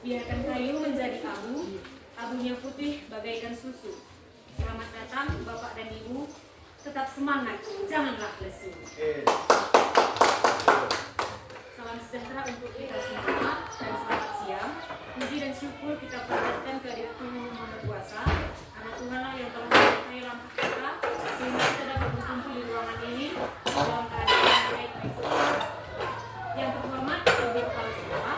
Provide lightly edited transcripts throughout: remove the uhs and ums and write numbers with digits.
Biarkan kayu menjadi abu, abunya putih bagaikan susu. Selamat datang Bapak dan Ibu, tetap semangat, janganlah lesu. Salam sejahtera untuk kita semua dan selamat siang. Puji dan syukur kita panjatkan kehadirat Tuhan Yang Maha Kuasa, karena Tuhanlah yang telah menyertai langkah kita sehingga kita dapat berkumpul di ruangan ini dalam keadaan yang baik-baik saja. Yang terhormat Ibu Kepala Sekolah,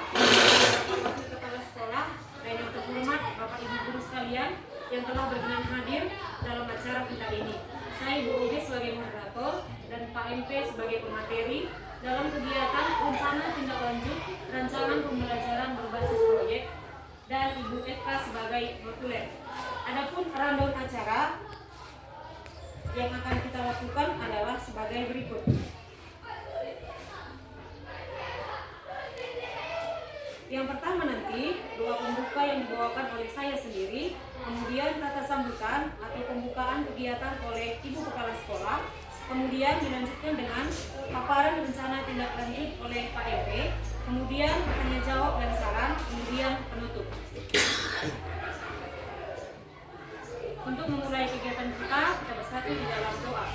Bapak Wakil Kepala Sekolah, dan yang terhormat Bapak Ibu guru sekalian yang telah berkenan hadir dalam acara kita ini. Saya Ibu Oge sebagai moderator dan Pak MP sebagai pemateri dalam kegiatan rencana tindak lanjut rancangan pembelajaran berbasis proyek dan Ibu Eka sebagai notulen. Adapun rundown acara yang akan kita lakukan adalah sebagai berikut. Yang pertama nanti doa pembuka yang dibawakan oleh saya sendiri, kemudian kata sambutan atau pembukaan kegiatan oleh Ibu Kepala Sekolah, kemudian dilanjutkan dengan paparan rencana tindak lanjut oleh Pak EP, kemudian tanya jawab dan saran, kemudian penutup. Untuk memulai kegiatan kita bersatu di dalam doa.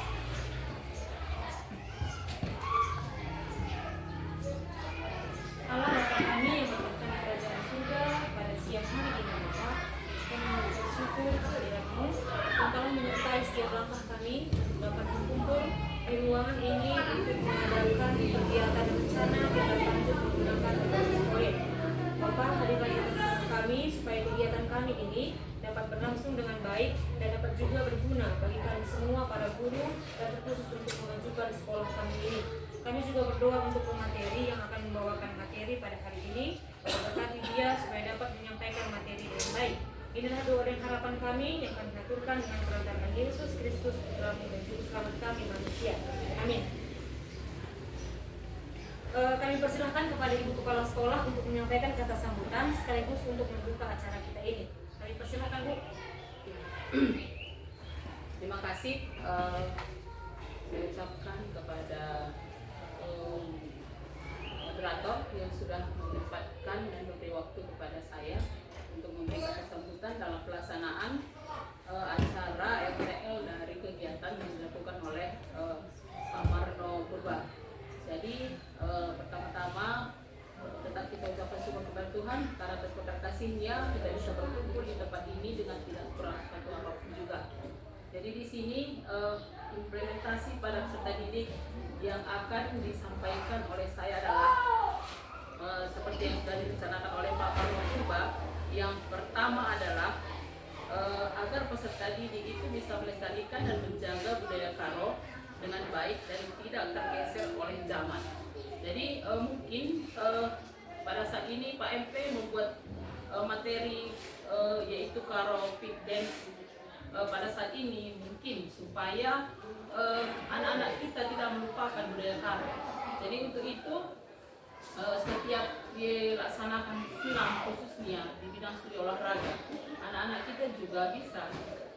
Allah Bapa kami yang berada di kerajaan surga, pada siang hari ini Bapa, kami mengucap syukur kehadirat-Mu yang telah menyertai setiap langkah kami dapat berkumpul di ruangan ini untuk mengadakan kegiatan rencana tindak lanjut menggunakan berbasis proyek. Bapa, hadirkan kami supaya kegiatan kami ini dapat berlangsung dengan baik dan dapat juga berguna bagi kami semua para guru dan terkhusus untuk mengajukan sekolah kami ini. Kami juga berdoa untuk pemateri yang akan membawakan materi pada hari ini. Berkati dia supaya dapat menyampaikan materi dengan baik. Inilah doa dan harapan kami yang kami aturkan dengan perantara Yesus Kristus, Putra-Mu dan Juru Selamat kami manusia. Amin. Kami persilahkan kepada Ibu Kepala Sekolah untuk menyampaikan kata sambutan sekaligus untuk membuka acara kita ini. Kami persilahkan, Bu. Terima kasih. Saya ucapkan kepada moderator yang sudah menyempatkan dan memberi waktu kepada saya untuk memberikan sambutan dalam pelaksanaan acara MTL dari kegiatan yang dilakukan oleh Samarno Purba. Jadi pertama-tama tetap kita ucapkan syukur kepada Tuhan karena berkat kasih-Nya kita bisa berkumpul di tempat ini dengan tidak kurang satu apapun juga. Jadi di sini implementasi pada peserta didik yang akan disampaikan oleh saya adalah seperti yang sudah direncanakan oleh Pak Parwan Purba. Yang pertama adalah agar peserta didik itu bisa melestarikan dan menjaga budaya Karo dengan baik dan tidak tergeser oleh zaman. Jadi mungkin pada saat ini Pak MP membuat materi yaitu Karo Fit Dance pada saat ini mungkin supaya anak-anak kita tidak melupakan budaya Karo. Jadi untuk itu setiap dilaksanakan silam khususnya di bidang studi olahraga, anak-anak kita juga bisa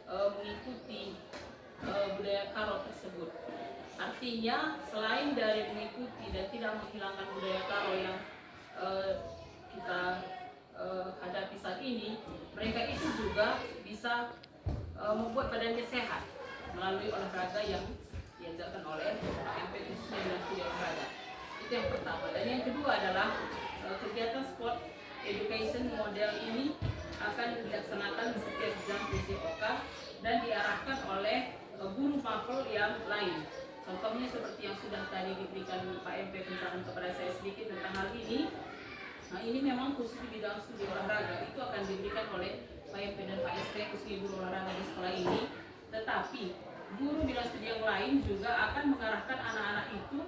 mengikuti budaya Karo tersebut. Artinya selain dari mengikuti dan tidak menghilangkan budaya Karo yang kita hadapi saat ini, mereka itu juga bisa membuat badannya sehat melalui olahraga yang diajarkan oleh MP khususnya dalam studi olahraga. Itu yang pertama. Dan yang kedua adalah kegiatan sport education model ini akan dilaksanakan setiap jam PCOK dan diarahkan oleh guru mapel yang lain. Contohnya seperti yang sudah tadi diberikan Pak MP pencerahan kepada saya sedikit tentang hal ini. Nah, ini memang khusus di bidang studi olahraga itu akan diberikan oleh Pak MP dan Pak SP khusus guru olahraga di sekolah ini. Tetapi guru bidang studi yang lain juga akan mengarahkan anak-anak itu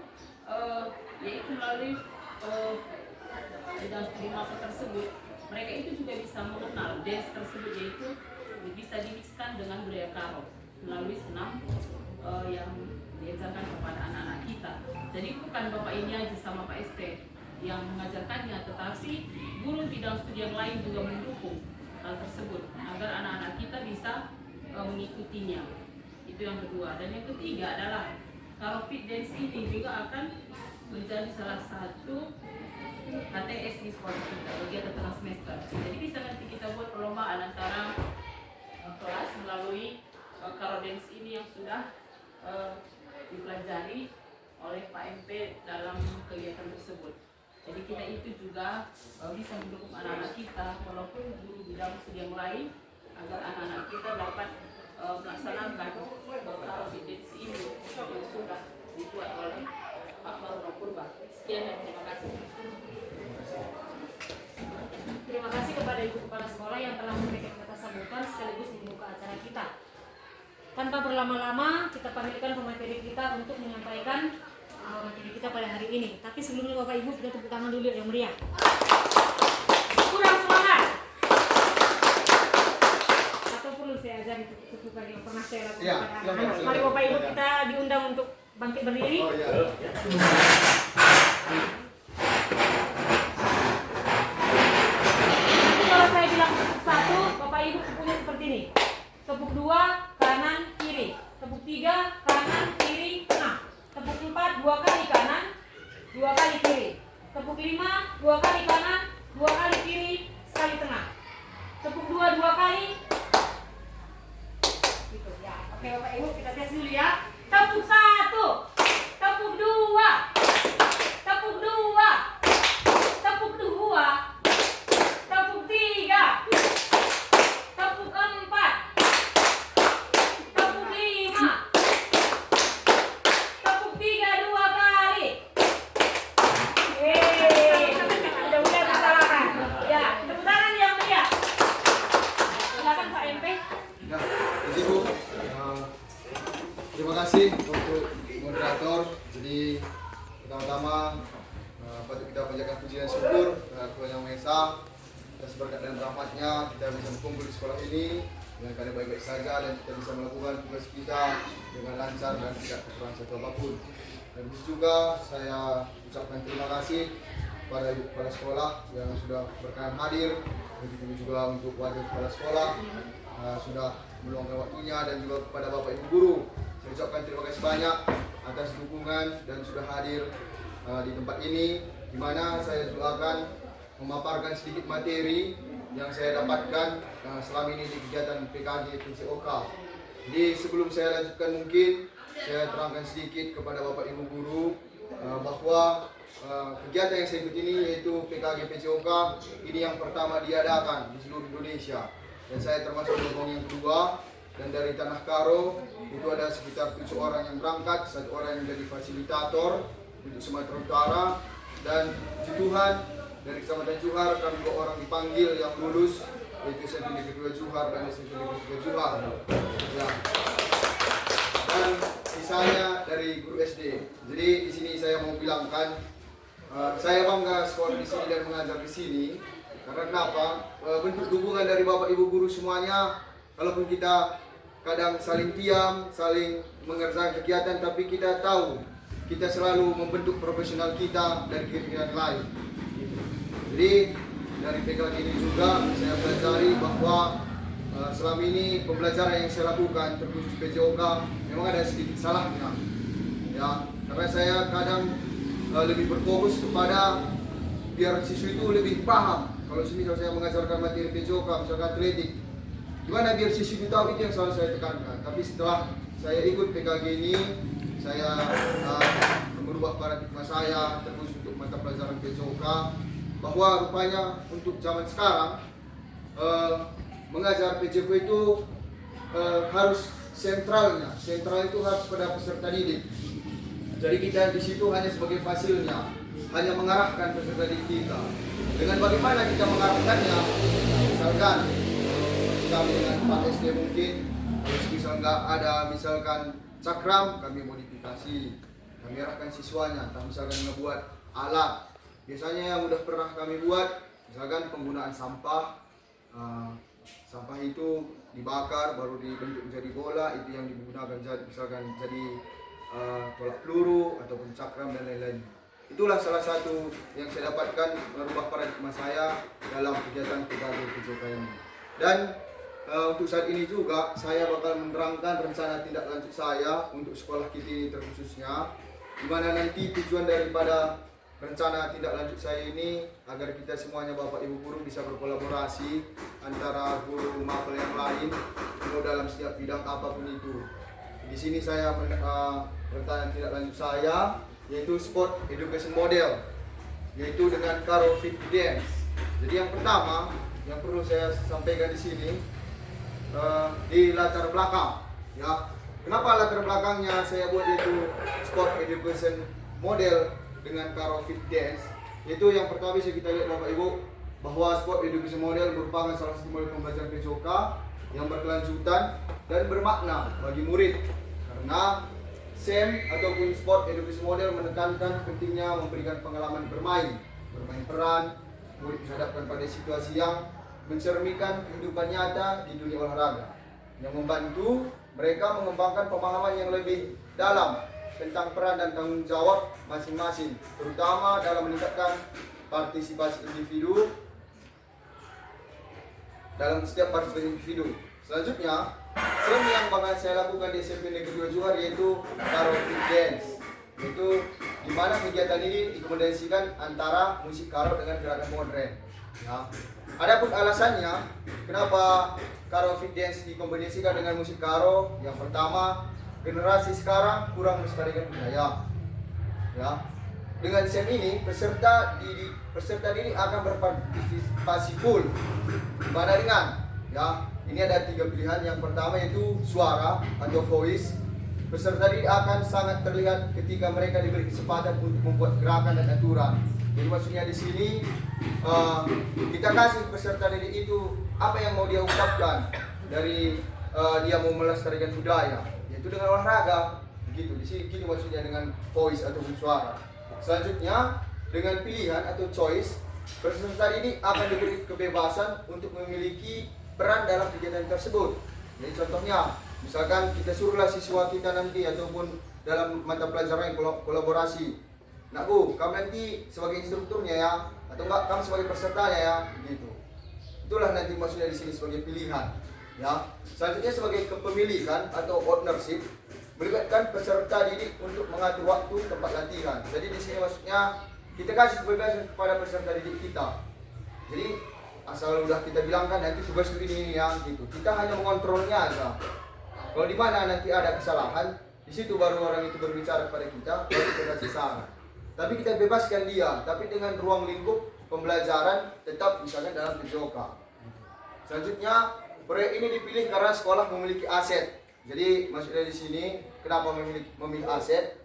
yaitu melalui di dalam studi mapel tersebut, mereka itu juga bisa mengenal dance tersebut, yaitu bisa dimixkan dengan budaya Karo melalui senam yang diajarkan kepada anak-anak kita. Jadi bukan Bapak ini aja sama Pak ST yang mengajarkannya, tetapi guru bidang studi yang lain juga mendukung hal tersebut agar anak-anak kita bisa mengikutinya. Itu yang kedua. Dan yang ketiga adalah Karo Fit Dance ini juga akan menjadi salah satu HTS di sekolah kita bagi tengah semester. Jadi bisa nanti kita buat perlombaan antara kelas melalui Karo Dance ini yang sudah dipelajari oleh Pak MP dalam kegiatan tersebut. Jadi kita itu juga bisa mendukung anak-anak kita walaupun guru bidang studi yang lain agar anak-anak kita dapat melaksanakan Karo Fit Dance ini yang sudah dibuat oleh Pak Maruno Purba. Sekian dan terima kasih. Terima kasih kepada Ibu Kepala Sekolah yang telah memberikan kata sambutan sekaligus membuka acara kita. Tanpa berlama-lama, kita panggilkan pemateri kita untuk menyampaikan materi kita pada hari ini. Tapi sebelumnya Bapak Ibu, kita tepuk tangan dulu yang meriah. Kurang semangat. Atau perlu saya ajari tepukan yang pernah saya lakukan pada anak-anak. Mari Bapak Ibu kita diundang untuk bangkit berdiri. Kalau saya bilang tepuk 1, Bapak Ibu tepuknya seperti ini. Tepuk 2, kanan, kiri. Tepuk 3, kanan, kiri, tengah. Tepuk 4, 2 kali kanan, 2 kali kiri. Tepuk 5, 2 kali kanan, 2 kali kiri, sekali tengah. Tepuk 2, 2 kali. Gitu ya. Oke Bapak Ibu, kita tes dulu ya. Tepuk 1, tepuk 2, tepuk 2, tepuk 2, tepuk 3, tepuk 4, tepuk 5, tepuk 3 2 kali. Udah mulai kesalahan. Ya, tepuk tangan yang meriah. Silakan Pak MP. Ya, jadi Bu, terima kasih untuk moderator. Jadi pertama-tama patut kita panjatkan puji dan syukur kepada Tuhan Yang Maha Esa atas berkat dan rahmatnya kita bisa berkumpul di sekolah ini dengan keadaan baik-baik saja dan kita bisa melakukan tugas kita dengan lancar dan tidak kekurangan satu apapun. Dan juga saya ucapkan terima kasih kepada ibu kepala sekolah yang sudah berkenan hadir, begitu juga untuk wakil kepala sekolah sudah meluangkan waktunya, dan juga kepada bapak ibu guru saya ucapkan terima kasih banyak atas dukungan dan sudah hadir di tempat ini, di mana saya juga akan memaparkan sedikit materi yang saya dapatkan selama ini di kegiatan PKG PCOK. Jadi sebelum saya lanjutkan, mungkin saya terangkan sedikit kepada bapak ibu guru bahwa kegiatan yang saya ikuti ini yaitu PKG PCOK ini yang pertama diadakan di seluruh Indonesia, dan saya termasuk gelombang yang kedua. Dan dari Tanah Karo itu ada sekitar 7 orang yang berangkat, 1 orang yang menjadi fasilitator untuk Sumatera Utara, dan puji Tuhan dari Kecamatan Juhar kami 2 orang dipanggil yang lulus, yaitu SMP Negeri 2 Juhar dan SMP Negeri 3 Juhar. Ya. Dan sisanya dari guru SD. Jadi di sini saya mau bilangkan saya bangga sekolah di sini dan mengajar di sini. Karena kenapa? Bentuk dukungan dari bapak ibu guru semuanya, kalaupun kita kadang saling diam, saling mengerjakan kegiatan, tapi kita tahu kita selalu membentuk profesional kita dari kegiatan lain. Jadi dari PKG ini juga saya pelajari bahwa selama ini pembelajaran yang saya lakukan terkhusus PJOK memang ada sedikit salahnya. Ya, karena saya kadang lebih berfokus kepada biar siswa itu lebih paham. Kalau misal saya mengajarkan materi PJOK, misalkan atletik, gimana biar siswa itu tahu, itu yang selalu saya tekankan. Tapi setelah saya ikut PKG ini, saya merubah paradigma saya terkhusus untuk mata pelajaran PJOK, bahwa rupanya untuk zaman sekarang mengajar PJOK itu harus sentralnya. Sentral itu harus pada peserta didik. Jadi kita di situ hanya sebagai fasilnya, hanya mengarahkan peserta didik kita. Dengan bagaimana kita mengarahkannya, misalkan kami dengan Pak SD mungkin, kalau misal nggak ada misalkan cakram, kami modifikasi, kami arahkan siswanya. Entah misalkan ngebuat alat, Biasanya yang udah pernah kami buat, misalkan penggunaan sampah. Sampah itu dibakar baru dibentuk menjadi bola, itu yang digunakan misalkan jadi tolak peluru ataupun cakram dan lain-lain. Itulah salah satu yang saya dapatkan merubah paradigma saya dalam kegiatan Pegago PJOK ini. Dan untuk saat ini juga saya bakal menerangkan rencana tindak lanjut saya untuk sekolah kita ini terkhususnya, di mana nanti tujuan daripada rencana tindak lanjut saya ini agar kita semuanya Bapak Ibu guru bisa berkolaborasi antara guru mapel yang lain dalam setiap bidang apapun itu. Di sini saya rencana tindak lanjut saya yaitu sport education model, yaitu dengan Karo Fit Dance. Jadi yang pertama yang perlu saya sampaikan di sini di latar belakang, ya. Kenapa latar belakangnya saya buat itu sport education model dengan Karo Fit Dance? Itu yang pertama bisa kita lihat Bapak Ibu bahwa sport education model merupakan salah satu model pembelajaran PJOK yang berkelanjutan dan bermakna bagi murid, karena SEM ataupun sport education model menekankan pentingnya memberikan pengalaman bermain peran. Murid dihadapkan pada situasi yang mencerminkan kehidupan nyata di dunia olahraga, yang membantu mereka mengembangkan pemahaman yang lebih dalam tentang peran dan tanggung jawab masing-masing, terutama dalam meningkatkan partisipasi individu dalam setiap partisipasi individu. Selanjutnya, SEM yang bakal saya lakukan di SMP Negeri 2 Johar yaitu Karo Fit Dance, yaitu di mana kegiatan ini dikombinasikan antara musik karo dengan gerakan modern. Ya. Adapun alasannya kenapa Karo Fit Dance dikombinasikan dengan musik karo, yang pertama, generasi sekarang kurang melestarikan budaya. Ya. Dengan SEM ini peserta didik akan berpartisipasi full. Gimana dengan? Ya, ini ada 3 pilihan. Yang pertama yaitu suara atau voice. Peserta didik akan sangat terlihat ketika mereka diberi kesempatan untuk membuat gerakan dan aturan. Jadi maksudnya di sini kita kasih peserta didik itu apa yang mau dia ungkapkan dari dia mau melestarikan budaya, yaitu dengan olahraga. Begitu. Di sini gitu maksudnya dengan voice ataupun suara. Selanjutnya dengan pilihan atau choice, peserta didik akan diberi kebebasan untuk memiliki peran dalam kegiatan tersebut. Jadi contohnya, misalkan kita suruhlah siswa kita nanti ataupun dalam mata pelajaran yang kolaborasi. Nak Bu, kamu nanti sebagai instrukturnya ya, atau enggak kamu sebagai pesertanya ya, begitu. Itulah nanti maksudnya di sini sebagai pilihan, ya. Selanjutnya sebagai kepemilikan atau ownership, melibatkan peserta didik untuk mengatur waktu tempat latihan. Jadi di sini maksudnya kita kasih kebebasan kepada peserta didik kita. Jadi asal udah kita bilangkan nanti tugas ini ya, gitu. Kita hanya mengontrolnya aja. Kalau di mana nanti ada kesalahan, di situ baru orang itu berbicara kepada kita, baru kita kasih saran. Tapi kita bebaskan dia, tapi dengan ruang lingkup pembelajaran tetap misalkan dalam PJOK. Selanjutnya, proyek ini dipilih karena sekolah memiliki aset. Jadi maksudnya di sini kenapa memilih aset?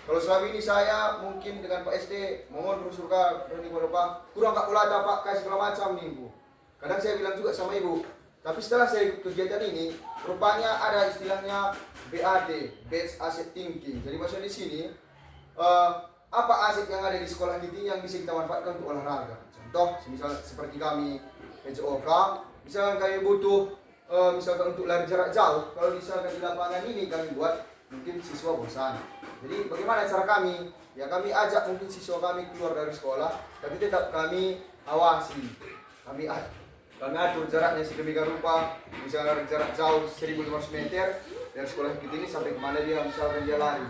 Kalau selama ini saya mungkin dengan Pak SD mohon surga dan ibu bapak kurang kak ulada Pak kasih segala macam nih Bu. Kadang saya bilang juga sama Ibu. Tapi setelah saya ikut kegiatan ini, rupanya ada istilahnya BAT, Based Asset Thinking. Jadi maksudnya di sini apa aset yang ada di sekolah kita yang bisa kita manfaatkan untuk olahraga. Contoh, misal seperti kami PJOK, misalkan kami butuh misalkan untuk lari jarak jauh, kalau misalkan di lapangan ini kami buat, mungkin siswa bosan. Jadi bagaimana cara kami? Ya kami ajak mungkin siswa kami keluar dari sekolah, tapi tetap kami awasi. Kami atur jaraknya sedemikian rupa, misalnya lari jarak jauh 1.500 meter dari sekolah kita ini sampai kemana dia misalkan dia lari.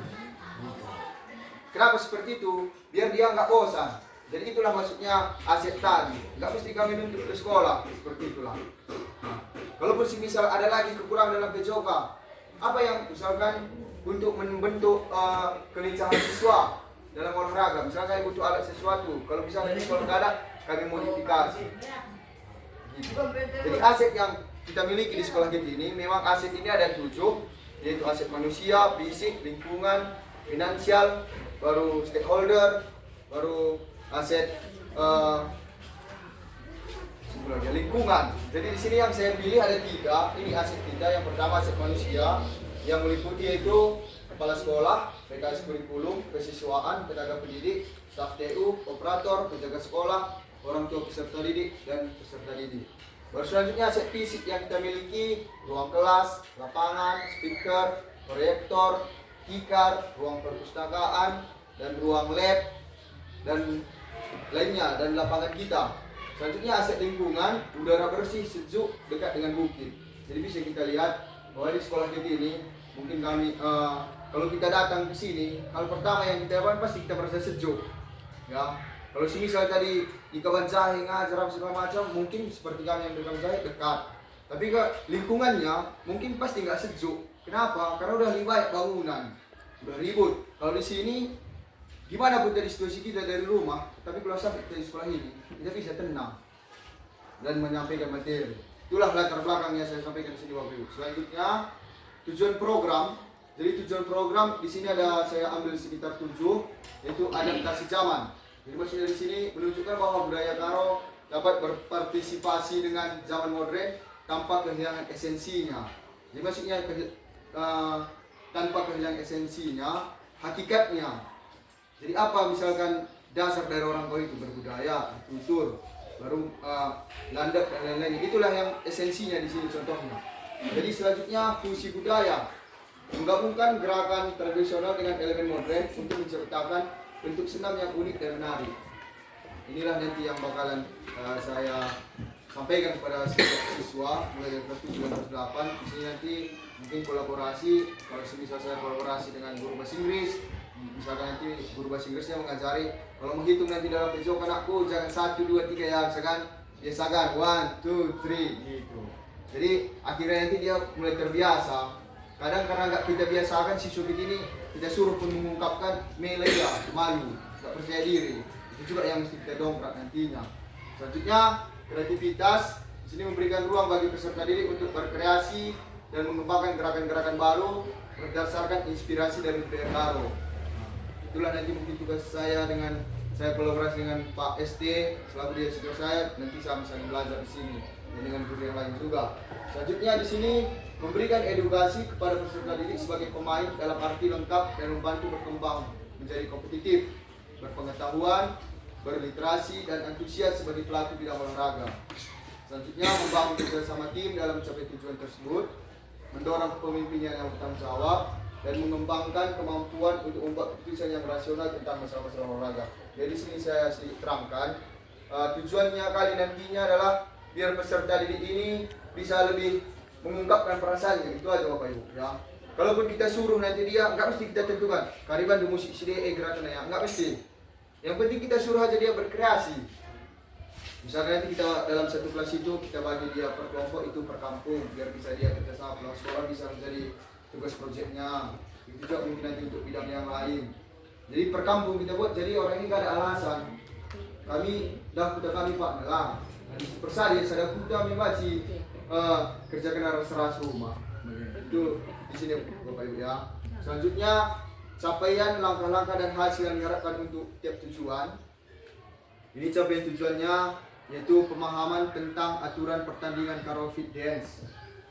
Kenapa seperti itu? Biar dia nggak bosan. Jadi itulah maksudnya aset tadi. Nggak mesti kami nuntut ke sekolah, seperti itulah. Nah, kalaupun misal ada lagi kekurangan dalam PJOK, apa yang misalkan untuk membentuk kelincahan siswa dalam olahraga, misalkan butuh alat sesuatu, kalau misalnya di sekolah nggak ada, kami modifikasi. Gitu. Jadi aset yang kita miliki di sekolah kita ini, memang aset ini ada 7, yaitu aset manusia, fisik, lingkungan, finansial, baru stakeholder, baru aset lingkungan. Jadi di sini yang saya pilih ada 3. Ini aset kita. Yang pertama aset manusia yang meliputi yaitu kepala sekolah, PKS kurikulum, kesiswaan, tenaga pendidik, staf TU, operator, penjaga sekolah, orang tua peserta didik, dan peserta didik. Baru selanjutnya aset fisik yang kita miliki, ruang kelas, lapangan, speaker, proyektor, tikar, ruang perpustakaan, dan ruang lab, dan lainnya, dan lapangan kita. Selanjutnya aset lingkungan, udara bersih, sejuk, dekat dengan bukit. Jadi bisa kita lihat bahwa di sekolah kita ini, mungkin kami kalau kita datang ke sini, hal pertama yang kita lakukan pasti kita merasa sejuk. Ya, kalau misal tadi di kawan jahe ngajar segala macam, mungkin seperti kami yang berkawan jahe dekat. Tapi ke lingkungannya mungkin pasti nggak sejuk. Kenapa? Karena udah libat bangunan, udah ribut. Kalau di sini gimana pun dari situasi kita dari rumah, tapi kalau sampai kita di sekolah ini, kita bisa tenang dan menyampaikan materi. Itulah latar belakang yang saya sampaikan di sini Bapak Ibu. Selanjutnya tujuan program. Jadi tujuan program di sini ada saya ambil sekitar 7, yaitu adaptasi zaman. Jadi maksudnya di sini menunjukkan bahwa budaya Karo dapat berpartisipasi dengan zaman modern tanpa kehilangan esensinya. Jadi maksudnya tanpa kehilangan esensinya, hakikatnya. Jadi apa misalkan dasar dari orang tua itu berbudaya, kultur, baru landak dan lain-lain. Itulah yang esensinya di sini contohnya. Jadi selanjutnya fungsi budaya, menggabungkan gerakan tradisional dengan elemen modern untuk menciptakan bentuk senam yang unik dan menarik. Inilah nanti yang bakalan saya sampaikan kepada siswa mulai dari kelas 7 dan kelas 8. Di sini nanti mungkin kolaborasi, kalau misal saya kolaborasi dengan guru bahasa Inggris, misalkan nanti guru bahasa Inggrisnya mengajari, kalau menghitung nanti dalam pojok anakku jangan 1, 2, 3 ya, misalkan biasakan 1, 2, 3 gitu. Jadi akhirnya nanti dia mulai terbiasa. Kadang karena nggak kita biasakan siswa begini, kita suruh pun mengungkapkan melaya, malu, nggak percaya diri. Itu juga yang mesti kita dongkrak nantinya. Selanjutnya kreativitas. Di sini memberikan ruang bagi peserta didik untuk berkreasi dan mengembangkan gerakan-gerakan baru berdasarkan inspirasi dari budaya Karo. Itulah nanti mungkin tugas saya dengan saya kolaborasi dengan Pak ST selaku dia senior saya, nanti saya bisa belajar di sini dan dengan guru yang lain juga. Selanjutnya di sini memberikan edukasi kepada peserta didik sebagai pemain dalam arti lengkap dan membantu berkembang menjadi kompetitif, berpengetahuan, berliterasi dan antusias sebagai pelaku bidang olahraga. Selanjutnya membangun kerjasama tim dalam mencapai tujuan tersebut, mendorong kepemimpinan yang bertanggung jawab, dan mengembangkan kemampuan untuk membuat keputusan yang rasional tentang masalah-masalah olahraga. Jadi sini saya sedikit terangkan, tujuannya kali nantinya adalah biar peserta didik ini bisa lebih mengungkapkan perasaannya. Itu aja Bapak Ibu ya. Kalaupun kita suruh nanti dia, nggak mesti kita tentukan kariban di musik CDE gerakan ya, nggak mesti. Yang penting kita suruh aja dia berkreasi. Misalnya nanti kita dalam satu kelas itu kita bagi dia per kelompok, itu per kampung, biar bisa dia kerjasama pulang sekolah bisa menjadi tugas proyeknya. Itu juga mungkin nanti untuk bidang yang lain. Jadi per kampung kita buat, jadi orang ini gak ada alasan. Kami dah kuda kami Pak Melang. Di persadi saya kuda kami baci kerjakan arah seras rumah. Itu di sini Bapak Ibu ya. Selanjutnya capaian langkah-langkah dan hasil yang diharapkan untuk tiap tujuan. Ini capaian tujuannya yaitu pemahaman tentang aturan pertandingan Karo Fit Dance,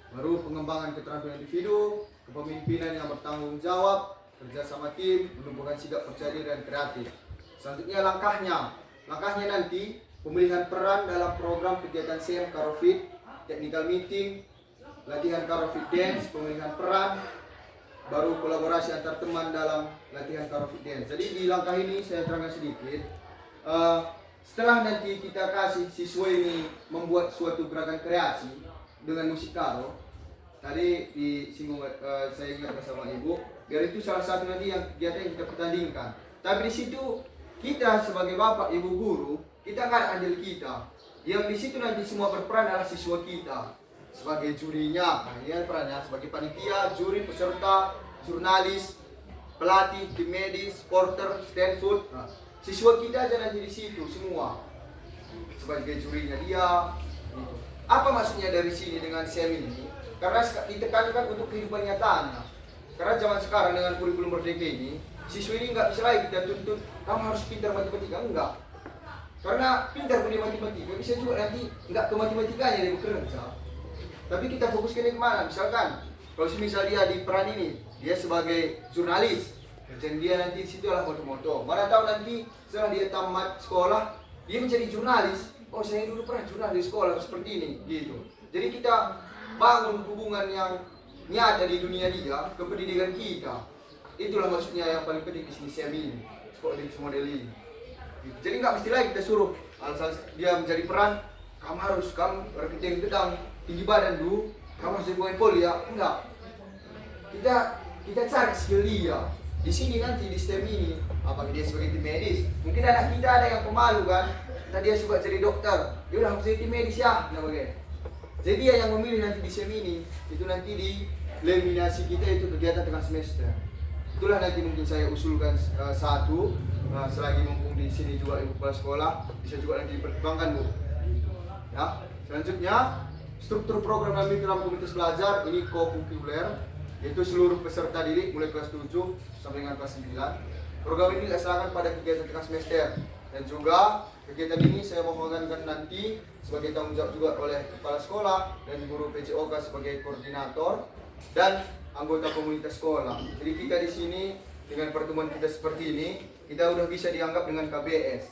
baru pengembangan keterampilan individu, kepemimpinan yang bertanggung jawab, kerjasama tim, menumbuhkan sikap percaya diri dan kreatif. Selanjutnya langkahnya nanti pemilihan peran dalam program kegiatan CM Karo Fit, technical meeting, latihan Karo Fit Dance, pemilihan peran, baru kolaborasi antar teman dalam latihan Karo Fit Dance. Jadi di langkah ini saya terangkan sedikit. Setelah nanti kita kasih siswa ini membuat suatu gerakan kreasi dengan musik Karo, tadi disinggung saya ingat bersama Ibu, biar itu salah satu nanti yang kegiatan yang kita pertandingkan. Tapi di situ kita sebagai bapak ibu guru, kita nggak ada andil kita. Yang di situ nanti semua berperan adalah siswa kita sebagai jurinya. Nah, ini perannya sebagai panitia, juri, peserta, jurnalis, pelatih, tim medis, porter, stand food. Nah, siswa kita aja nanti di situ semua sebagai jurinya dia. Gitu. Apa maksudnya dari sini dengan SEM ini? Karena ditekankan untuk kehidupan nyatanya. Karena zaman sekarang dengan kurikulum merdeka ini, siswa ini nggak bisa lagi kita tuntut kamu harus pintar matematika, enggak. Karena pintar punya matematika bisa juga nanti nggak ke matematikanya dia bekerja. Tapi kita fokuskan ini kemana? Misalkan kalau misal dia di peran ini, dia sebagai jurnalis. Kerjaan dia nanti di situ adalah foto-foto. Mana tahu nanti setelah dia tamat sekolah, dia menjadi jurnalis. Oh, saya dulu pernah jurnalis di sekolah seperti ini, gitu. Jadi kita bangun hubungan yang nyata di dunia dia ke pendidikan kita. Itulah maksudnya yang paling penting di sini SEM ini, sekolah bisnis model ini. Jadi nggak mesti lagi kita suruh alasan dia menjadi peran, kamu berketing gedang tinggi badan dulu, kamu harus jadi pemain poli ya. Enggak. Kita cari skill dia. Di sini nanti di STEM ini, apakah dia sebagai tim medis? Mungkin anak kita ada yang pemalu kan, tadi dia suka jadi dokter, dia udah harus jadi tim medis ya, nah bagaimana? Jadi dia yang memilih nanti di STEM ini, itu nanti di eliminasi kita itu kegiatan tengah semester. Itulah nanti mungkin saya usulkan satu, selagi mumpung di sini juga ibu kepala sekolah, bisa juga nanti dipertimbangkan Bu. Ya, selanjutnya struktur program kami dalam komunitas belajar ini co-curricular. Yaitu seluruh peserta didik mulai kelas 7 sampai dengan kelas 9. Program ini dilaksanakan pada kegiatan tengah semester dan juga kegiatan ini saya mohonkan nanti sebagai tanggung jawab juga oleh kepala sekolah dan guru PJOK sebagai koordinator dan anggota komunitas sekolah. Jadi kita di sini dengan pertemuan kita seperti ini, kita udah bisa dianggap dengan KBS.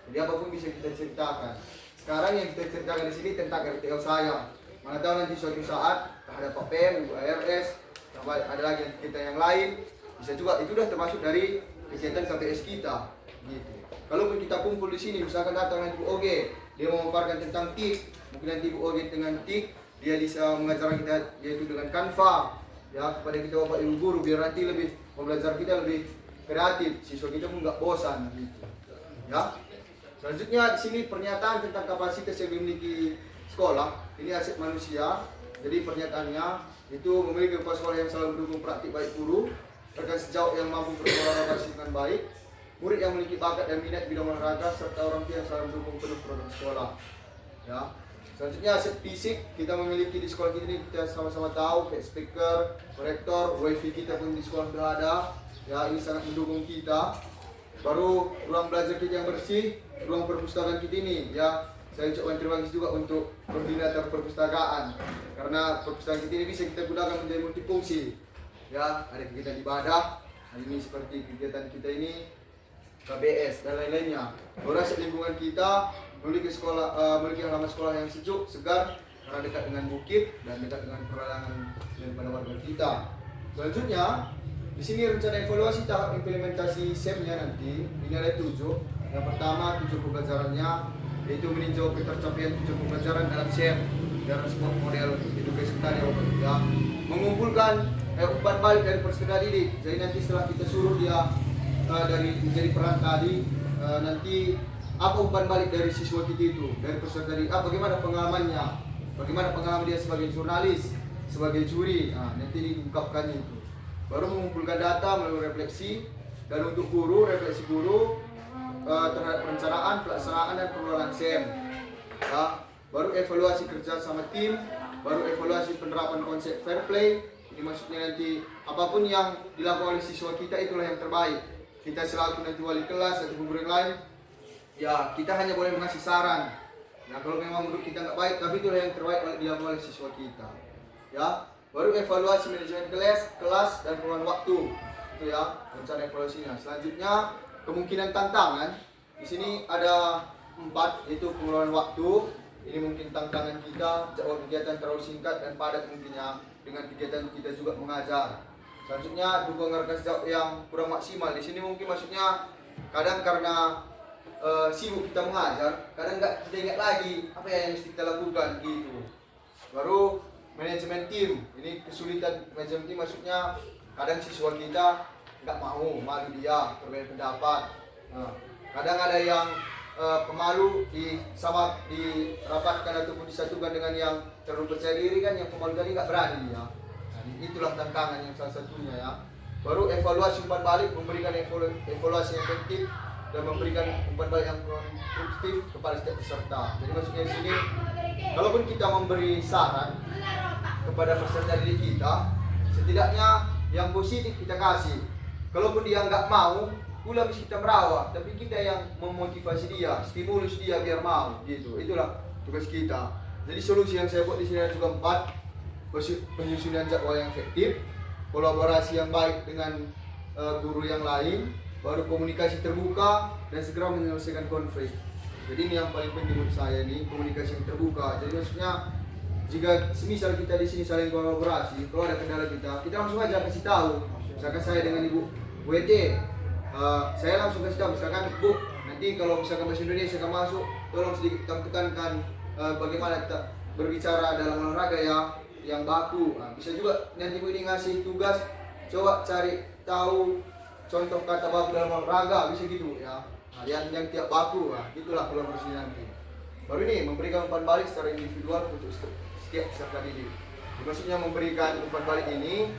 Jadi apapun bisa kita ceritakan. Sekarang yang kita ceritakan di sini tentang RTL saya. Mana tahu nanti suatu saat terhadap Pak PM, Ibu ARS, ada lagi kita yang lain, bisa juga itu udah termasuk dari kegiatan KBS kita gitu. Kalau kita kumpul di sini misalkan datang nanti Bu Oge, dia mau memaparkan tentang TIK, mungkin nanti Bu Oge dengan TIK dia bisa mengajarkan kita yaitu dengan Canva ya kepada kita Bapak Ibu guru biar nanti lebih pembelajar kita lebih kreatif, siswa kita pun nggak bosan gitu. Ya. Selanjutnya di sini pernyataan tentang kapasitas yang dimiliki sekolah, ini aset manusia. Jadi pernyataannya itu memiliki kepala sekolah yang selalu mendukung praktik baik guru, rekan sejauh yang mampu berolahraga dengan baik, murid yang memiliki bakat dan minat bidang olahraga, serta orang tua yang selalu mendukung penuh program sekolah. Ya. Selanjutnya aset fisik kita memiliki di sekolah kita ini kita sama-sama tahu kayak speaker, proyektor, wifi kita pun di sekolah sudah ada. Ya, ini sangat mendukung kita. Baru ruang belajar kita yang bersih, ruang perpustakaan kita ini ya. Saya ucapkan terima kasih juga untuk koordinator perpustakaan karena perpustakaan kita ini bisa kita gunakan menjadi multifungsi. Ya, ada kegiatan ibadah, hari ini seperti kegiatan kita ini KBS dan lain-lainnya. Aset lingkungan kita memiliki halaman sekolah yang sejuk, segar karena dekat dengan bukit dan dekat dengan perlalangan daripada warga kita. Selanjutnya, di sini rencana evaluasi tahap implementasi SEM-nya nanti ini ada 7. Yang pertama 7 pembelajarannya yaitu meninjau pencapaian 7 pembelajaran dalam SEM dalam sport model edukasi tadi ya. Mengumpulkan umpan balik dari peserta didik. Jadi nanti setelah kita suruh dia dari menjadi peran tadi nanti apa umpan balik dari siswa kita itu dari peserta didik, bagaimana pengalaman dia sebagai jurnalis, sebagai juri, nanti diungkapkan itu. Baru mengumpulkan data melalui refleksi dan untuk guru, refleksi guru terhadap perencanaan, pelaksanaan dan pengelolaan SEM. Ya, baru evaluasi kerja sama tim, baru evaluasi penerapan konsep fair play. Ini maksudnya nanti apapun yang dilakukan oleh siswa kita itulah yang terbaik. Kita selaku nanti wali kelas atau guru yang lain, ya kita hanya boleh mengasih saran. Nah kalau memang menurut kita nggak baik, tapi itulah yang terbaik dilakukan oleh siswa kita. Ya, baru evaluasi manajemen kelas dan pengelolaan waktu. Itu ya rencana evaluasinya. Selanjutnya kemungkinan tantangan di sini ada 4 yaitu pengelolaan waktu. Ini mungkin tantangan kita jadwal kegiatan terlalu singkat dan padat mungkinnya dengan kegiatan kita juga mengajar. Selanjutnya dukungan rekan sejauh yang kurang maksimal. Di sini mungkin maksudnya kadang karena sibuk kita mengajar, kadang nggak kita ingat lagi apa yang mesti kita lakukan gitu. Baru manajemen tim. Ini kesulitan manajemen tim maksudnya kadang siswa kita nggak mau, malu dia berbeda pendapat. Kadang ada yang pemalu dirapatkan ataupun disatukan dengan yang terlalu percaya diri kan, yang pemalu tadi nggak berani dia. Nah, itulah tantangan yang salah satunya ya. Baru evaluasi umpan balik, memberikan evaluasi yang efektif dan memberikan umpan balik yang konstruktif kepada setiap peserta. Jadi maksudnya di sini, kalaupun kita memberi saran kepada peserta didik kita, setidaknya yang positif kita kasih. Kalaupun dia nggak mau, pula bisa kita merawat, tapi kita yang memotivasi dia, stimulus dia biar mau, gitu. Itulah tugas kita. Jadi solusi yang saya buat di sini ada juga 4, penyusunan jadwal yang efektif, kolaborasi yang baik dengan guru yang lain, baru komunikasi terbuka dan segera menyelesaikan konflik. Jadi ini yang paling penting menurut saya, ini komunikasi yang terbuka. Jadi maksudnya jika semisal kita di sini saling kolaborasi, kalau ada kendala kita langsung aja kasih tahu. Misalkan saya dengan Ibu WT, saya langsung kasih tahu, misalkan Bu, nanti kalau misalkan bahasa Indonesia akan masuk, tolong sedikit tekankan bagaimana kita berbicara dalam olahraga ya, yang baku. Nah, bisa juga nanti Bu ini ngasih tugas, coba cari tahu contoh kata baku dalam olahraga, bisa gitu ya. Nah, yang tiap baku, nah, itulah kolaborasi nanti. Baru ini memberikan umpan balik secara individual untuk setiap peserta didik. Maksudnya memberikan umpan balik ini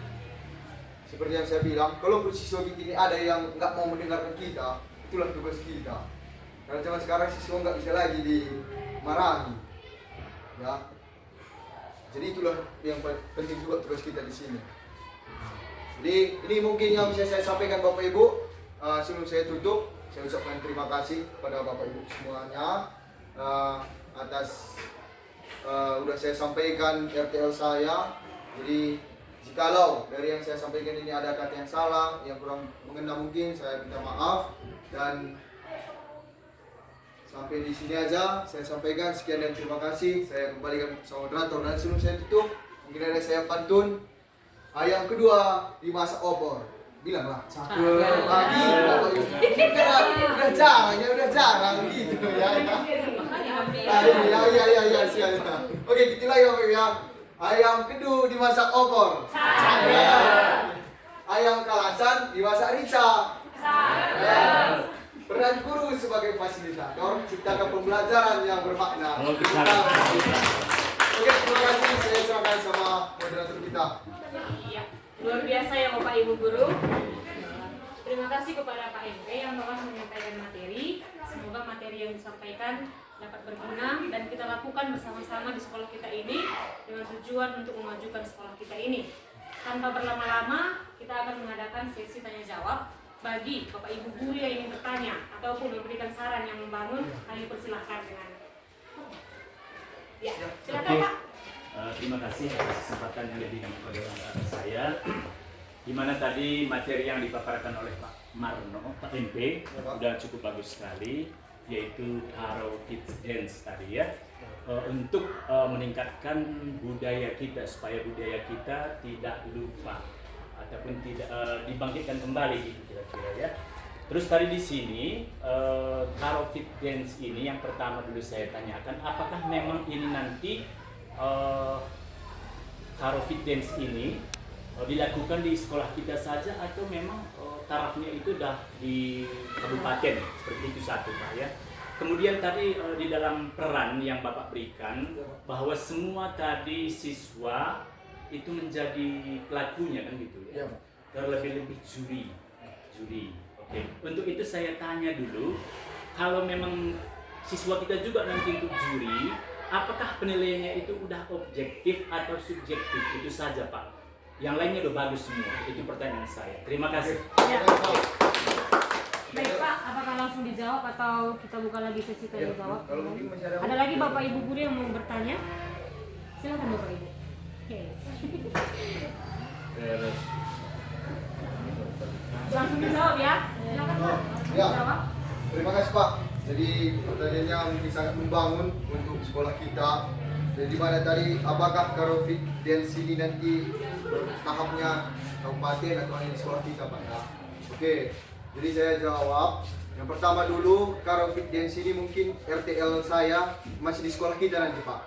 seperti yang saya bilang, kalau siswa kita ini ada yang nggak mau mendengarkan kita, itulah tugas kita. Karena zaman sekarang siswa nggak bisa lagi dimarahi, ya. Jadi itulah yang penting juga tugas kita di sini. Jadi ini mungkin yang bisa saya sampaikan Bapak Ibu. Sebelum saya tutup, saya ucapkan terima kasih kepada Bapak Ibu semuanya atas udah saya sampaikan RTL saya. Jadi jikalau dari yang saya sampaikan ini ada kata yang salah, yang kurang mengena mungkin, saya minta maaf. Dan sampai di sini aja saya sampaikan, sekian dan terima kasih. Saya kembalikan sama moderator, dan sebelum saya tutup mungkin ada saya pantun. Ayam kedua dimasak opor, bilanglah cakep lagi. Udah jarang gitu ya. Ya siap. Oke, gitu lagi Bapak Ibu ya. Ayam kedua dimasak opor, ayam kalasan dimasak rica. Peran guru sebagai fasilitator ciptakan pembelajaran yang bermakna. Oke, terima kasih. Saya serahkan sama moderator kita. Iya, luar biasa ya Bapak Ibu guru. Terima kasih kepada Pak MP yang telah menyampaikan materi. Semoga materi yang disampaikan dapat berguna dan kita lakukan bersama-sama di sekolah kita ini dengan tujuan untuk memajukan sekolah kita ini. Tanpa berlama-lama, kita akan mengadakan sesi tanya jawab bagi Bapak Ibu guru yang ingin bertanya ataupun memberikan saran yang membangun. Kami persilahkan dengan silakan Pak. Terima kasih atas kesempatan yang diberikan kepada saya. Di mana tadi materi yang dipaparkan oleh Pak Marno, Pak MP, sudah cukup bagus sekali, yaitu Karo Kids Dance tadi ya, untuk meningkatkan budaya kita supaya budaya kita tidak lupa ataupun tidak dibangkitkan kembali gitu kira-kira ya. Terus tadi di sini Karo Kids Dance ini yang pertama dulu saya tanyakan, apakah memang ini nanti Karo Kids Dance ini dilakukan di sekolah kita saja atau memang tarafnya itu dah di kabupaten, seperti itu satu Pak ya. Kemudian tadi di dalam peran yang Bapak berikan bahwa semua tadi siswa itu menjadi pelakunya kan gitu ya. Terlebih-lebih juri. Oke. Untuk itu saya tanya dulu, kalau memang siswa kita juga nanti untuk juri, apakah penilaiannya itu udah objektif atau subjektif? Itu saja Pak. Yang lainnya udah bagus semua. Itu pertanyaan saya. Terima kasih. Ya. Baik Pak, apakah langsung dijawab atau kita buka lagi sesi tanya jawab? Ada lagi Bapak Ibu guru yang mau bertanya? Silakan Bapak Ibu. Langsung dijawab ya. Silakan Pak. Ya. Jawab. Terima kasih Pak. Jadi pertanyaannya mungkin sangat membangun untuk sekolah kita. Jadi mana tadi, apakah Karo Fit Dance ini nanti tahapnya kabupaten atau hanya di sekolah kita Pak? Nah, oke, jadi saya jawab. Yang pertama dulu, Karo Fit Dance ini mungkin RTL saya masih di sekolah kita nanti Pak.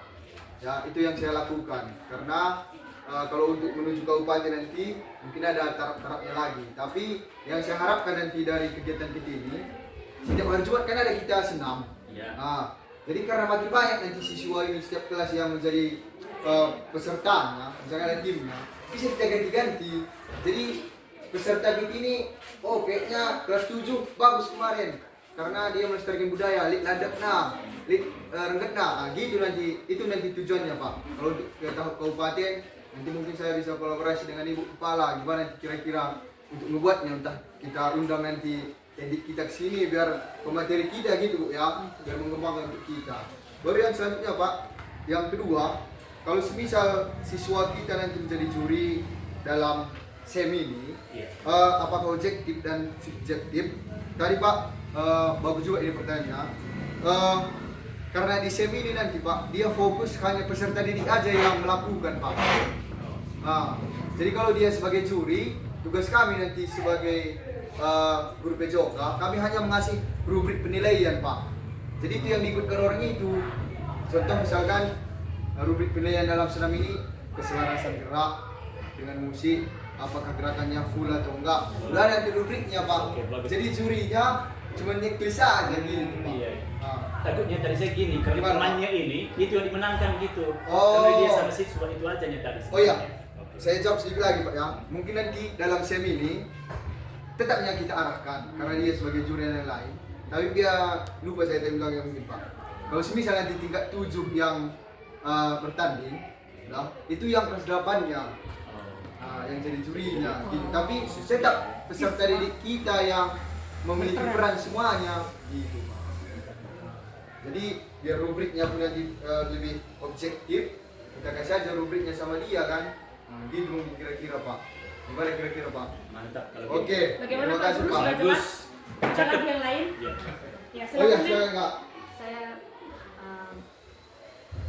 Ya, itu yang saya lakukan. Karena kalau untuk menuju kabupaten nanti mungkin ada taraf-tarafnya lagi. Tapi yang saya harapkan nanti dari kegiatan kita ini, setiap hari Jumat kan ada kita senam. Ya. Nah, jadi karena makin banyak nanti siswa ini setiap kelas yang menjadi pesertanya, misalnya ada timnya, bisa kita ganti-ganti. Jadi peserta kita ini, oh kayaknya kelas 7 bagus kemarin, karena dia melestarikan budaya, lit ladakna, lit renggetna, nah, gitu nanti, itu nanti tujuannya Pak. Kalau ke tahap kabupaten, nanti mungkin saya bisa kolaborasi dengan Ibu Kepala, gimana kira-kira untuk membuatnya, entah kita undang nanti edik kita kesini biar pemateri kita gitu ya, biar mengembangkan untuk kita. Baru yang selanjutnya Pak, yang kedua, kalau semisal siswa kita nanti menjadi juri dalam SEM ini Iya. apakah objektif dan subjektif? Tadi Pak bagus juga ini pertanyaannya. Karena di SEM ini nanti Pak, dia fokus hanya peserta didik aja yang melakukan Pak. Jadi kalau dia sebagai juri, tugas kami nanti sebagai guru PJOK, kami hanya mengasih rubrik penilaian Pak. Jadi itu yang diikutkan orang itu. Contoh misalkan rubrik penilaian dalam senam ini keselarasan gerak dengan musik, apakah gerakannya full atau enggak. Udah ada di rubriknya Pak. Oke, bagus. Jadi jurinya cuma nyeklis aja gitu Pak. Iya. Ah. Takutnya tadi saya gini, kalau Gimana, temannya ini itu yang dimenangkan gitu. Oh. Karena dia sama siswa itu aja nya tadi. Oh iya, Oke. saya jawab sedikit lagi Pak ya. Mungkin nanti dalam SEM ini tetapnya kita arahkan karena dia sebagai juri dan lain-lain. Tapi dia lupa saya tadi bilang yang mungkin Pak. Kalau misalnya di tingkat 7 yang bertanding, nah, itu yang kelas 8-nya. Yang jadi jurinya gitu. Tapi tetap peserta didik kita yang memiliki peran semuanya gitu Pak. Jadi biar rubriknya pun nanti lebih objektif, kita kasih aja rubriknya sama dia kan. Gitu mungkin kira-kira Pak. Gimana kira-kira Pak? Mantap kalau Oke, Bagaimana terima Pak kasih Guru, Pak. sudah Bagus. Ada Cakep. lagi yang lain? Iya. Ya, Oh iya, silakan. Min. silakan Kak. Saya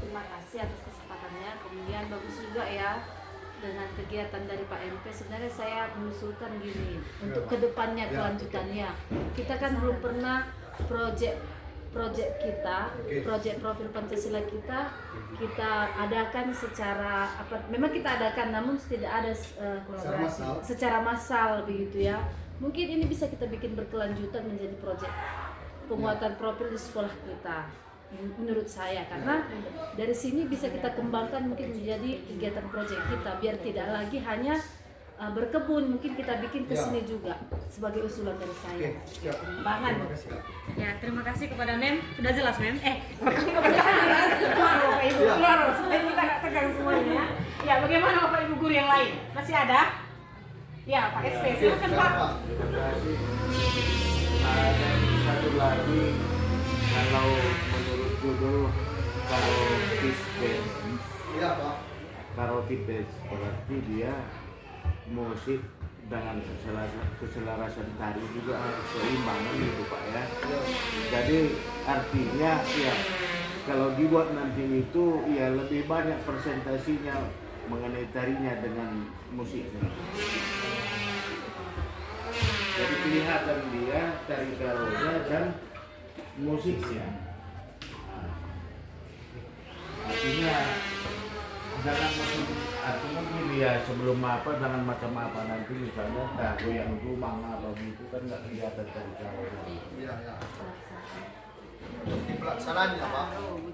terima kasih atas kesempatannya. Kemudian bagus juga ya dengan kegiatan dari Pak MP. Sebenarnya saya mengusulkan gini untuk kedepannya Ya, kelanjutannya. Kita kan belum pernah proyek kita, Oke. proyek profil Pancasila kita adakan secara apa? Memang kita adakan, namun tidak ada kolaborasi massal. secara massal begitu ya. Mungkin ini bisa kita bikin berkelanjutan menjadi proyek penguatan profil di sekolah kita. Menurut saya, karena dari sini bisa kita kembangkan mungkin menjadi kegiatan proyek kita biar tidak lagi hanya berkebun, mungkin kita bikin ke sini juga sebagai usulan dari saya. Oke, siap. Bangan. Terima kasih Kak. Ya, terima kasih kepada Mem. Sudah jelas Mem. Bukan kepada saya. Bapak Ibu Ya. keluar, supaya kita nggak tegang semuanya ya. Ya, bagaimana Bapak Ibu guru yang lain? Masih ada? Ya, Pak SP. Silakan Pak. Pak. Terima kasih. Ada satu lagi, kalau menurut judul Iya Pak. karotipes berarti dia musik dengan keselarasan tari juga harus seimbangan gitu Pak ya. Jadi artinya ya kalau dibuat nanti itu ya lebih banyak presentasinya mengenai tarinya dengan musiknya. Jadi kelihatan dia tari karonya dan musiknya. Artinya jangan artinya gini ya sebelum apa jangan macam apa nanti misalnya tak goyang rumah atau gitu kan nggak kelihatan tari karonya. Iya, ya. Di pelaksanaannya Pak.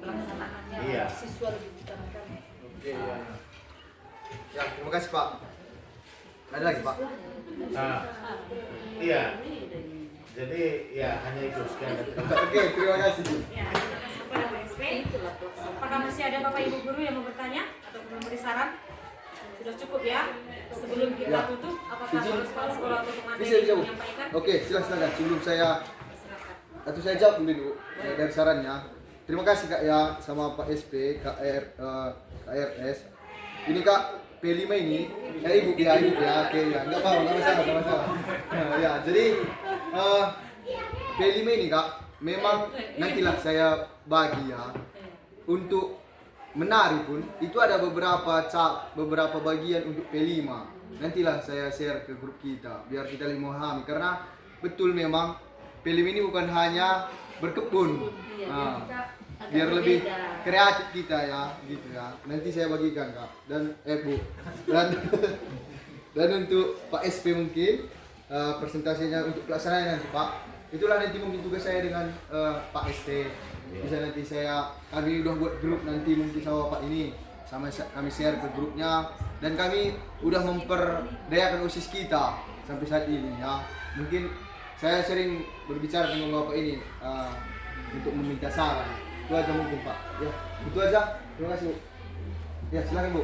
Pelaksanaannya Iya. siswa lebih diutamakan. Oke, ya. Ya, terima kasih Pak. Ada lagi Pak? Nah, iya. Jadi ya hanya itu sekian. Oke, terima kasih. Ya, terima kasih kepada Pak SP. Apakah masih ada Bapak Ibu guru yang mau bertanya atau memberi saran? Sudah cukup ya. Sebelum kita Ya. tutup, apakah Izin. harus sekolah untuk materi Bisa, bisa, Bu. menyampaikan? Oke, silakan. Sebelum saya Silakan. atau saya jawab dulu dari sarannya. Terima kasih Kak ya sama Pak SP, KRS. Ini Kak P5 ini, ibu ya, oke ya, nggak apa-apa, nggak masalah. Ya, jadi P5 ini Kak, memang nantilah saya bagi ya untuk menari pun itu ada beberapa bagian untuk P5. Nantilah saya share ke grup kita biar kita lebih memahami karena betul memang P5 ini bukan hanya berkebun. Iya, Nah, kita agak biar lebih berbeda. kreatif kita ya gitu ya. Nanti saya bagikan Kak dan Bu dan untuk Pak SP mungkin presentasinya untuk pelaksanaan nanti Pak. Itulah nanti mungkin tugas saya dengan Pak ST. Bisa nanti kami udah buat grup nanti mungkin sama Pak ini sama kami share ke grupnya dan kami udah memperdayakan OSIS kita sampai saat ini ya. Mungkin saya sering berbicara dengan Bapak ini untuk meminta saran. Itu aja mungkin Pak. Ya, itu aja. Terima kasih Bu. Ya, silakan Bu.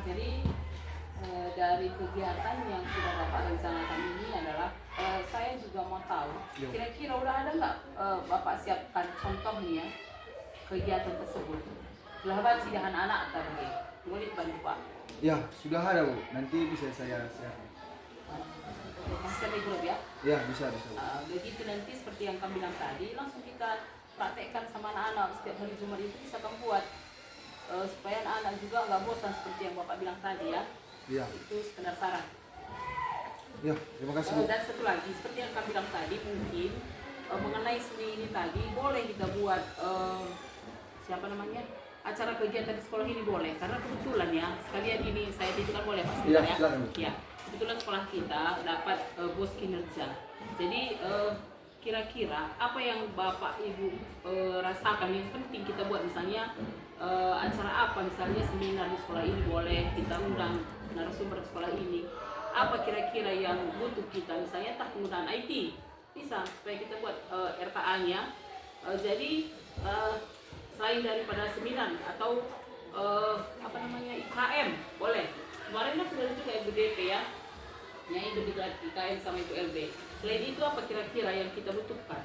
Jadi dari kegiatan yang sudah Bapak rencanakan ini adalah saya juga mau tahu kira-kira udah ada nggak Bapak siapkan contoh nih ya kegiatan tersebut. Lah sih anak-anak tadi boleh bantu Pak. Ya, sudah ada Bu. Nanti bisa saya share. Masker di grup ya. Ya, bisa. Begitu nanti seperti yang kami bilang tadi, langsung kita praktekkan sama anak-anak setiap hari Jumat itu bisa kamu buat supaya anak-anak juga nggak bosan seperti yang Bapak bilang tadi ya. Iya. Itu sekedar saran. Ya, terima kasih Bu. Dan satu lagi seperti yang kami bilang tadi, mungkin mengenai seni ini tadi boleh kita buat siapa namanya, acara kegiatan di sekolah ini boleh, karena kebetulan ya sekalian ini saya titipkan boleh Mas Iya, ya. silakan. Ya, kebetulan sekolah kita dapat bos kinerja. Jadi kira-kira apa yang Bapak Ibu rasakan yang penting kita buat, misalnya acara apa, misalnya seminar di sekolah ini boleh kita undang narasumber sekolah ini. Apa kira-kira yang butuh kita, misalnya entah penggunaan IT bisa supaya kita buat RKA-nya. Jadi selain daripada seminar atau apa namanya IKM boleh. Kemarin kan sudah juga IBDP ya, itu di IKM sama itu LB. Selain itu apa kira-kira yang kita butuhkan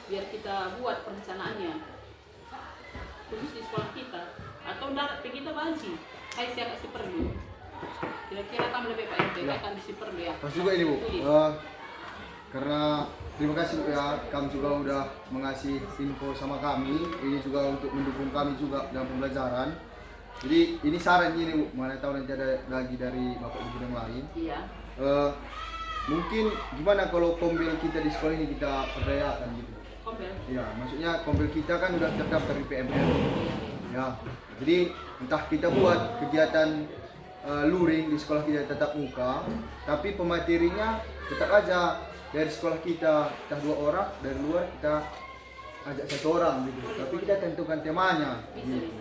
biar kita buat perencanaannya khusus di sekolah kita, atau darat kita banci kayak siapa sih perlu, kira-kira kamu lebih Pak RT kan di perlu ya. Pas juga ini Bu. Karena terima kasih Bu ya, kamu juga udah mengasih info sama kami. Ini juga untuk mendukung kami juga dalam pembelajaran. Jadi ini saran ini Bu, mana tahu nanti ada lagi dari Bapak Ibu yang lain. Iya. Mungkin gimana kalau kombel kita di sekolah ini kita perdayakan gitu. Kombel. Ya, maksudnya kombel kita kan udah terdaftar di PMR. Ya, jadi entah kita buat kegiatan luring di sekolah kita tetap muka, tapi pematerinya tetap aja dari sekolah kita 2 orang, dari luar kita ajak 1 orang gitu. Tapi kita tentukan temanya. Gitu.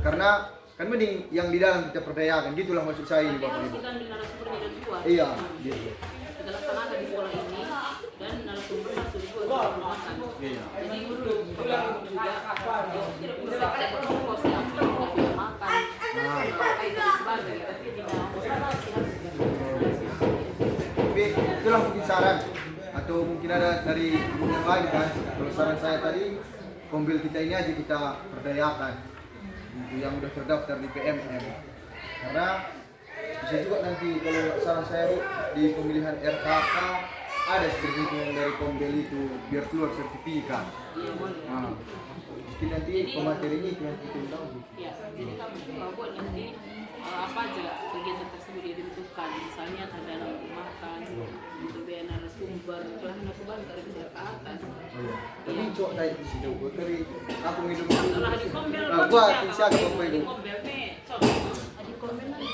Karena kan mending yang di dalam kita perdayakan, gitulah maksud saya ini Bapak Harus Ibu. kita ambil narasumber dari luar. Iya, gitu. Kita laksanakan di sekolah ini dan narasumber masuk di luar makan. Iya. Jadi dulu juga tidak bisa kita berfokus ya, kita makan, kayak dan sebagainya, tapi tidak Tapi itulah mungkin saran, atau mungkin ada dari yang lain kan. Kalau saran saya tadi, kombel kita ini aja kita perdayakan, itu yang udah terdaftar di PMM. Karena bisa juga nanti kalau saran saya Bu, di pemilihan RKK ada seperti itu yang dari kombel itu biar keluar sertifikat. Iya boleh. Nah, mungkin nanti pematerinya itu yang kita undang Bu. Ya, jadi kamu buat nanti apa aja kegiatan tersebut yang dibutuhkan, misalnya terdalam untuk makan, untuk biaya narasumber, kelas narasumber nggak bisa ke atas. Oh iya. Tapi cok naik di sini Bu, dari aku minum Setelah di kombel, buat siapa Bu di itu? kombel nih, cok. Di komen lagi.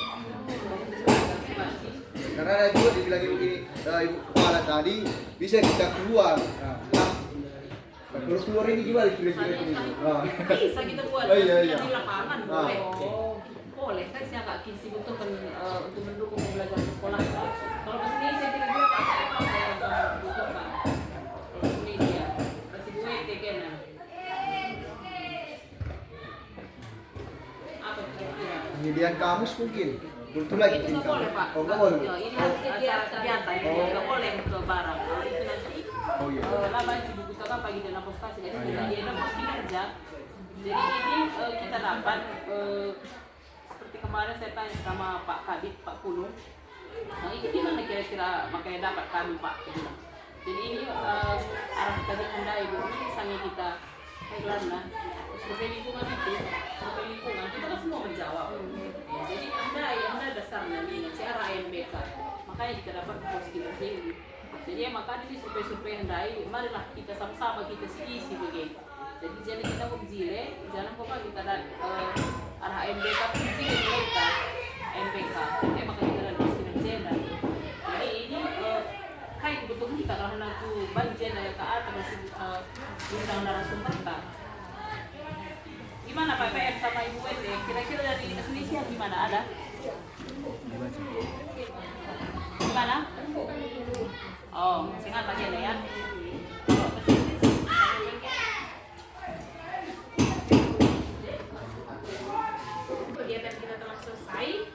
Karena ada juga dibilangin begini, ibu kepala tadi bisa kita keluar. Nah, kalau keluar ini gimana kira-kira ini? Bisa kita buat Oh, iya. di lapangan Ah. boleh. Boleh, kan saya nggak kisi butuhkan untuk mendukung pembelajaran sekolah. Kalau bahasa Indonesia kira-kira apa yang butuhkan? Kalau Indonesia, bahasa Indonesia kayaknya. Apa kira-kira? Penyediaan kamus mungkin. Betul lagi Itu nggak boleh Pak. Oh, nggak boleh. Ya, ini harus acara kegiatan, jadi nggak boleh ke barang. Kalau itu nanti Oh iya. laba di buku kakak pagi dan apostasi, jadi dia ada pos kinerja. Jadi ini kita dapat seperti kemarin saya tanya sama Pak Kadit, Pak Kuno. Nah ini gimana kira-kira makanya dapat kami Pak? Dia bilang. Jadi ini arah kita kendai bu, ini misalnya kita Irlanda, survei lingkungan itu, survei lingkungan kita kan semua menjawab. Ya, jadi anda dasarnya ini arah ANBK, makanya kita dapat pos kinerja ini. Jadi ya makanya di survei-survei handai, marilah kita sama-sama kita isi begini. Jadi kita menjile, jangan kok kita dan arah MBK menjile kita MBK, maka kita dan miskin gender. Jadi ini kayak betul kita karena aku banjir dari ke atas masih undang narasumber kita. Gimana Pak PM sama Ibu WD? Kira-kira dari Indonesia gimana ada? Gimana? Oh, singkat aja deh ya. Kegiatan kita telah selesai.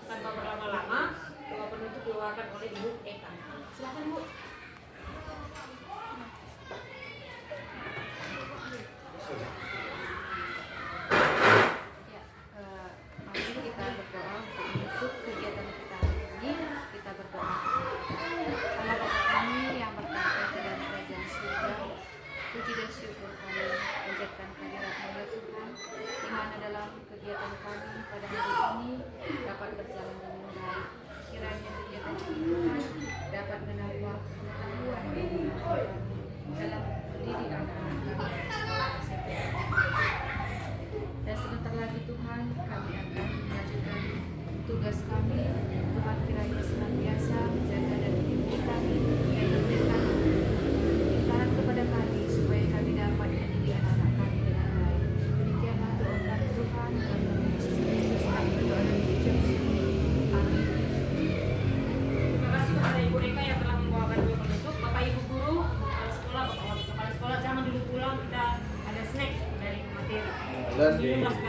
Tanpa berlama-lama, doa penutup diwakilkan oleh Ibu Eka. Silakan Bu. Ya, 17 Oke.